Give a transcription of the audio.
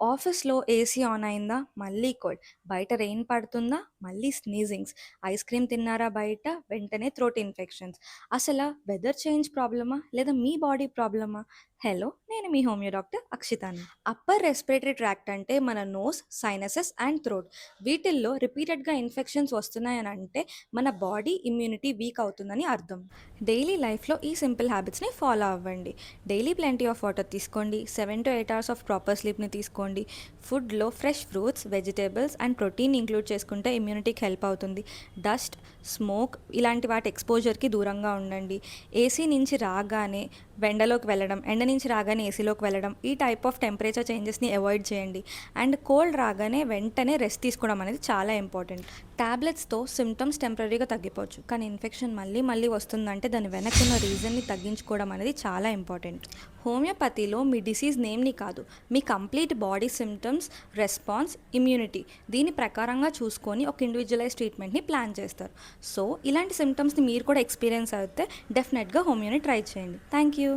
ఆఫీస్‌లో AC on అయిందా? మళ్ళీ కోల్డ్. బయట రెయిన్ పడుతుందా? మళ్ళీ స్నీజింగ్స్. ఐస్ క్రీమ్ తిన్నారా బయట? వెంటనే థ్రోట్ ఇన్ఫెక్షన్స్. అసల వెదర్ చేంజ్ ప్రాబ్లమా? లేదా మీ బాడీ ప్రాబ్లమా? హలో! నేను మీ హోమియో డాక్టర్ అక్షితాని. అప్పర్ రెస్పిరేటరీ ట్రాక్ట్ అంటే మన నోస్, సైనసెస్ అండ్ థ్రోట్. వీటిల్లో రిపీటెడ్‌గా ఇన్ఫెక్షన్స్ వస్తున్నాయనంటే మన బాడీ ఇమ్యూనిటీ వీక్ అవుతుందని అర్థం. డైలీ లైఫ్‌లో ఈ సింపుల్ హ్యాబిట్స్‌ని ఫాలో అవ్వండి. డైలీ ప్లెంటీ ఆఫ్ వాటర్ తీసుకోండి. 7-8 అవర్స్ ఆఫ్ ప్రాపర్ స్లీప్‌ని తీసుకోండి. ఫుడ్‌లో fresh fruits, vegetables and protein include చేసుకుంటే ఇమ్యూనిటీకి హెల్ప్ అవుతుంది. డస్ట్, స్మోక్ ఇలాంటి వాటి ఎక్స్‌పోజర్‌కి దూరంగా ఉండండి. ఏసీ నుంచి రాగానే ఎండలోకి వెళ్ళడం, ఎండ నుంచి రాగానే ఏసీలోకి వెళ్ళడం, ఈ టైప్ ఆఫ్ టెంపరేచర్ చేంజెస్‌ని అవాయిడ్ చేయండి. అండ్ కోల్డ్ రాగానే వెంటనే రెస్ట్ తీసుకోవడం అనేది చాలా ఇంపార్టెంట్. టాబ్లెట్స్‌తో సిమ్టమ్స్ టెంపరరీగా తగ్గిపోవచ్చు. కానీ ఇన్ఫెక్షన్ మళ్ళీ మళ్ళీ వస్తుందంటే దాని వెనకున్న రీజన్‌ని తగ్గించుకోవడం అనేది చాలా ఇంపార్టెంట్. హోమియోపతిలో మీ డిసీజ్ నేమ్‌ని కాదు, మీ complete body symptoms, response, immunity దీని ప్రకారంగా చూసుకొని ఒక ఇండివిజువలైజ్ ట్రీట్మెంట్‌ని ప్లాన్ చేస్తారు. సో ఇలాంటి సిమ్టమ్స్‌ని మీరు కూడా ఎక్స్‌పీరియన్స్ అయితే డెఫినెట్‌గా హోమియోని ట్రై చేయండి. Thank you.